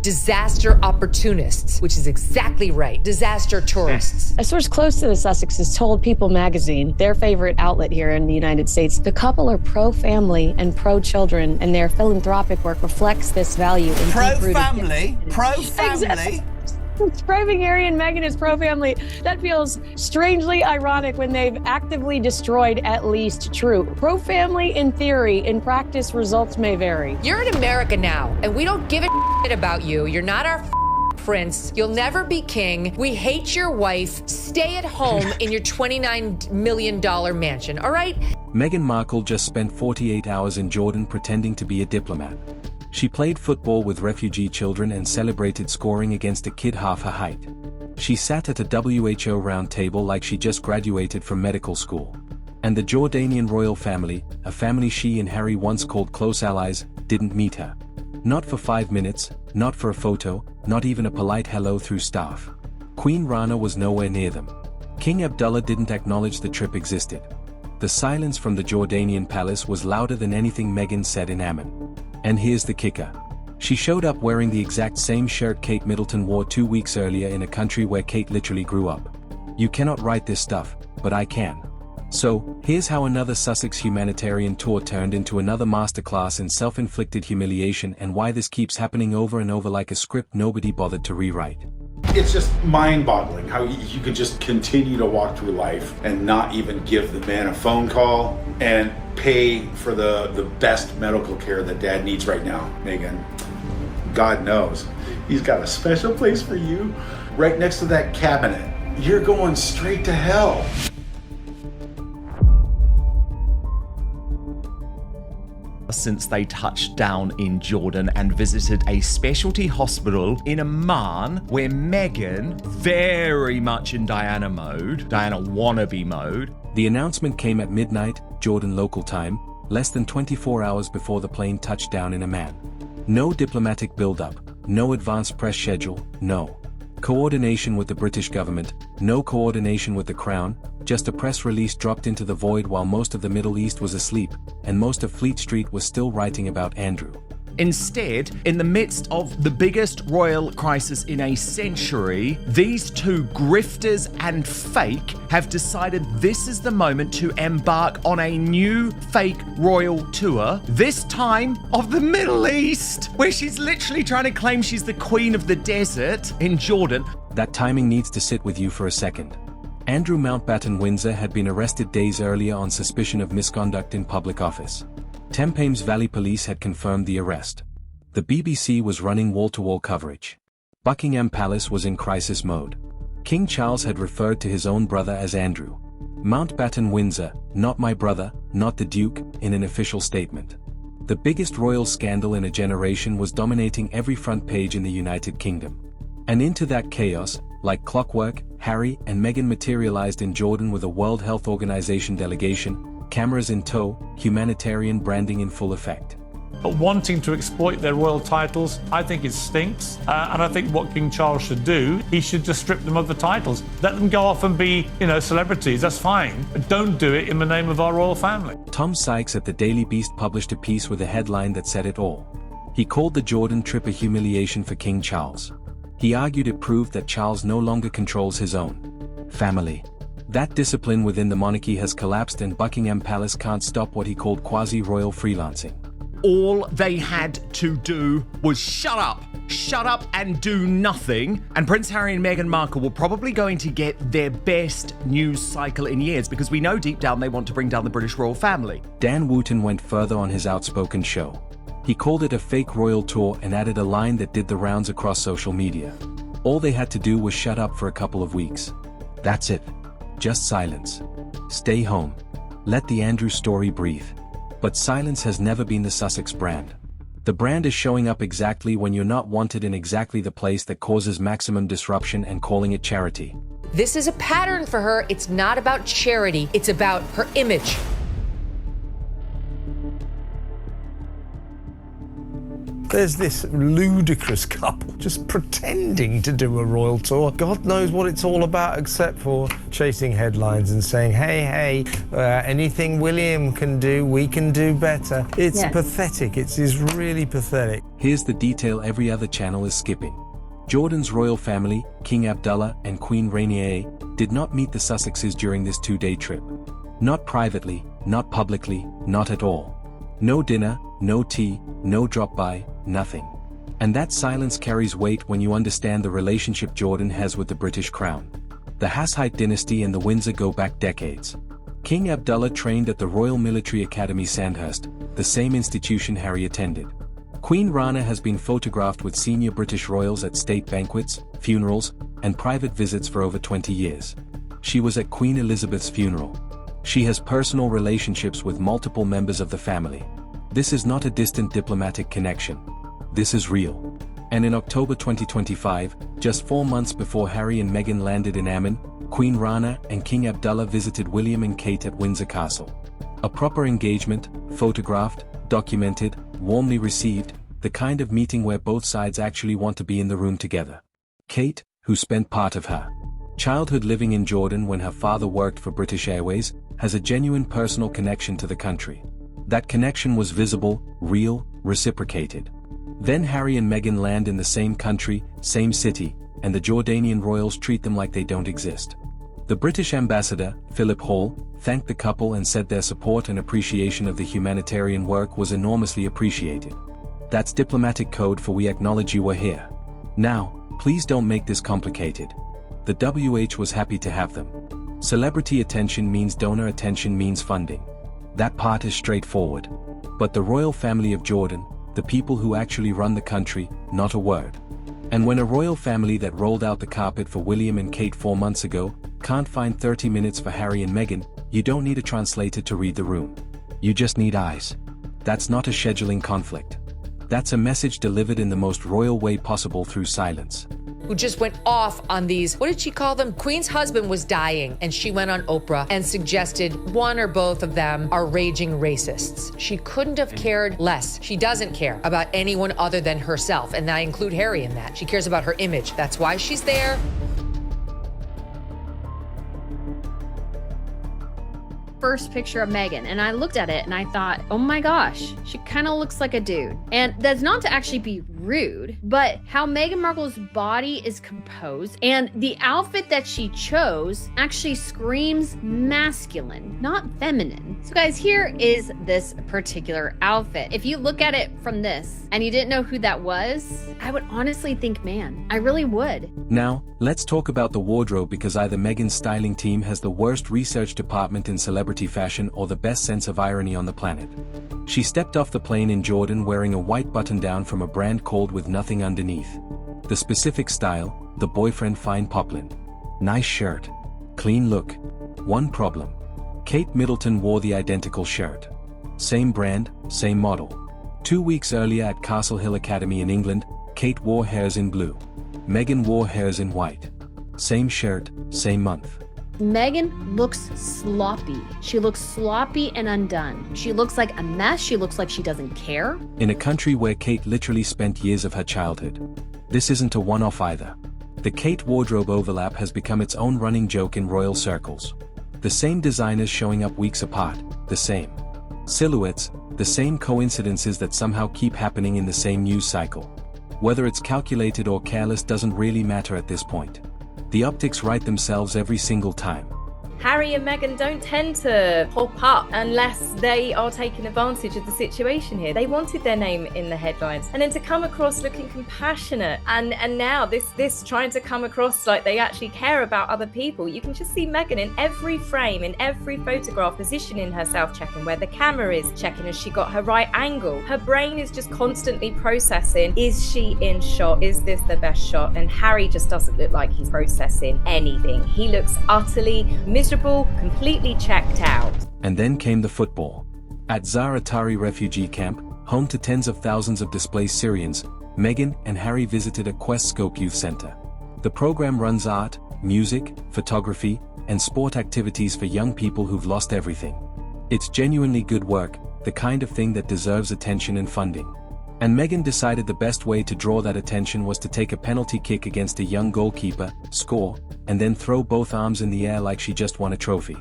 disaster opportunists, which is exactly right. Disaster tourists. A source close to the Sussexes told People magazine, their favorite outlet here in the United States, the couple are pro-family and pro-children, and their philanthropic work reflects this value. Pro-family? Pro-family? Exactly. Describing Harry and Meghan as pro-family, that feels strangely ironic when they've actively destroyed at least true. Pro-family in theory, in practice, results may vary. You're in America now, and we don't give a shit about you. You're not our prince. You'll never be king. We hate your wife. Stay at home in your $29 million mansion, all right? Meghan Markle just spent 48 hours in Jordan pretending to be a diplomat. She played football with refugee children and celebrated scoring against a kid half her height. She sat at a WHO round table like she just graduated from medical school. And the Jordanian royal family, a family she and Harry once called close allies, didn't meet her. Not for 5 minutes, not for a photo, not even a polite hello through staff. Queen Rana was nowhere near them. King Abdullah didn't acknowledge the trip existed. The silence from the Jordanian palace was louder than anything Meghan said in Amman. And here's the kicker. She showed up wearing the exact same shirt Kate Middleton wore 2 weeks earlier in a country where Kate literally grew up. You cannot write this stuff, but I can. So, here's how another Sussex humanitarian tour turned into another masterclass in self-inflicted humiliation and why this keeps happening over and over like a script nobody bothered to rewrite. It's just mind-boggling how you could just continue to walk through life and not even give the man a phone call and pay for the best medical care that Dad needs right now, Meghan. God knows. He's got a special place for you right next to that cabinet. You're going straight to hell. Since they touched down in Jordan and visited a specialty hospital in Amman, where Meghan, very much in Diana mode, Diana wannabe mode. The announcement came at midnight, Jordan local time, less than 24 hours before the plane touched down in Amman. No diplomatic build-up, no advanced press schedule, no coordination with the British government, no coordination with the Crown, just a press release dropped into the void while most of the Middle East was asleep, and most of Fleet Street was still writing about Andrew. Instead, in the midst of the biggest royal crisis in a century, these two grifters and fake have decided this is the moment to embark on a new fake royal tour, this time of the Middle East, where she's literally trying to claim she's the queen of the desert in Jordan. That timing needs to sit with you for a second. Andrew Mountbatten Windsor had been arrested days earlier on suspicion of misconduct in public office. Thames Valley Police had confirmed the arrest. The BBC was running wall-to-wall coverage. Buckingham Palace was in crisis mode. King Charles had referred to his own brother as Andrew. Mountbatten Windsor, not my brother, not the Duke, in an official statement. The biggest royal scandal in a generation was dominating every front page in the United Kingdom. And into that chaos, like clockwork, Harry and Meghan materialized in Jordan with a World Health Organization delegation, cameras in tow, humanitarian branding in full effect. But wanting to exploit their royal titles, I think it stinks. And I think what King Charles should do, he should just strip them of the titles. Let them go off and be, celebrities, that's fine. But don't do it in the name of our royal family. Tom Sykes at the Daily Beast published a piece with a headline that said it all. He called the Jordan trip a humiliation for King Charles. He argued it proved that Charles no longer controls his own family. That discipline within the monarchy has collapsed and Buckingham Palace can't stop what he called quasi-royal freelancing. All they had to do was shut up and do nothing. And Prince Harry and Meghan Markle were probably going to get their best news cycle in years because we know deep down they want to bring down the British royal family. Dan Wootton went further on his outspoken show. He called it a fake royal tour and added a line that did the rounds across social media. All they had to do was shut up for a couple of weeks. That's it. Just silence. Stay home. Let the Andrew story breathe. But silence has never been the Sussex brand. The brand is showing up exactly when you're not wanted in exactly the place that causes maximum disruption and calling it charity. This is a pattern for her. It's not about charity. It's about her image. There's this ludicrous couple just pretending to do a royal tour. God knows what it's all about except for chasing headlines and saying, hey, anything William can do, we can do better. It's pathetic. It is really pathetic. Here's the detail every other channel is skipping. Jordan's royal family, King Abdullah and Queen Rania, did not meet the Sussexes during this 2-day trip. Not privately, not publicly, not at all. No dinner, no tea, no drop-by, nothing. And that silence carries weight when you understand the relationship Jordan has with the British crown. The Hassite dynasty and the Windsor go back decades. King Abdullah trained at the Royal Military Academy Sandhurst, the same institution Harry attended. Queen Rana has been photographed with senior British royals at state banquets, funerals, and private visits for over 20 years. She was at Queen Elizabeth's funeral. She has personal relationships with multiple members of the family. This is not a distant diplomatic connection. This is real. And in October 2025, just 4 months before Harry and Meghan landed in Amman, Queen Rana and King Abdullah visited William and Kate at Windsor Castle. A proper engagement, photographed, documented, warmly received, the kind of meeting where both sides actually want to be in the room together. Kate, who spent part of her childhood living in Jordan when her father worked for British Airways, has a genuine personal connection to the country. That connection was visible, real, reciprocated. Then Harry and Meghan land in the same country, same city, and the Jordanian royals treat them like they don't exist. The British ambassador, Philip Hall, thanked the couple and said their support and appreciation of the humanitarian work was enormously appreciated. That's diplomatic code for "we acknowledge you were here. Now, please don't make this complicated." The WH was happy to have them. Celebrity attention means donor attention means funding. That part is straightforward. But the royal family of Jordan, the people who actually run the country, not a word. And when a royal family that rolled out the carpet for William and Kate 4 months ago can't find 30 minutes for Harry and Meghan, you don't need a translator to read the room. You just need eyes. That's not a scheduling conflict. That's a message delivered in the most royal way possible through silence. Who just went off on these, what did she call them? Queen's husband was dying, and she went on Oprah and suggested one or both of them are raging racists. She couldn't have cared less. She doesn't care about anyone other than herself, and I include Harry in that. She cares about her image. That's why she's there. First picture of Meghan, and I looked at it and I thought, oh my gosh, she kind of looks like a dude. And that's not to actually be rude, but how Meghan Markle's body is composed and the outfit that she chose actually screams masculine, not feminine. So guys, here is this particular outfit. If you look at it from this and you didn't know who that was, I would honestly think man. I really would. Now, let's talk about the wardrobe, because either Meghan's styling team has the worst research department in celebrity fashion or the best sense of irony on the planet. She stepped off the plane in Jordan wearing a white button-down from a brand called With Nothing Underneath. The specific style, the boyfriend fine poplin. Nice shirt. Clean look. One problem. Kate Middleton wore the identical shirt. Same brand, same model. 2 weeks earlier at Castle Hill Academy in England, Kate wore hers in blue. Meghan wore hers in white. Same shirt, same month. Meghan looks sloppy. She looks sloppy and undone. She looks like a mess. She looks like she doesn't care. In a country where Kate literally spent years of her childhood. This isn't a one-off either. The Kate wardrobe overlap has become its own running joke in royal circles. The same designers showing up weeks apart, the same silhouettes, the same coincidences that somehow keep happening in the same news cycle. Whether it's calculated or careless doesn't really matter at this point. The optics write themselves every single time. Harry and Meghan don't tend to pop up unless they are taking advantage of the situation here. They wanted their name in the headlines. And then to come across looking compassionate and now this trying to come across like they actually care about other people. You can just see Meghan in every frame, in every photograph, positioning herself, checking where the camera is, checking if she got her right angle. Her brain is just constantly processing, is she in shot? Is this the best shot? And Harry just doesn't look like he's processing anything. He looks utterly miserable, completely checked out. And then came the football. At Zahra Tari refugee camp, home to tens of thousands of displaced Syrians, Meghan and Harry visited a Quest Scope Youth Center. The program runs art, music, photography, and sport activities for young people who've lost everything. It's genuinely good work, the kind of thing that deserves attention and funding. And Meghan decided the best way to draw that attention was to take a penalty kick against a young goalkeeper, score, and then throw both arms in the air like she just won a trophy.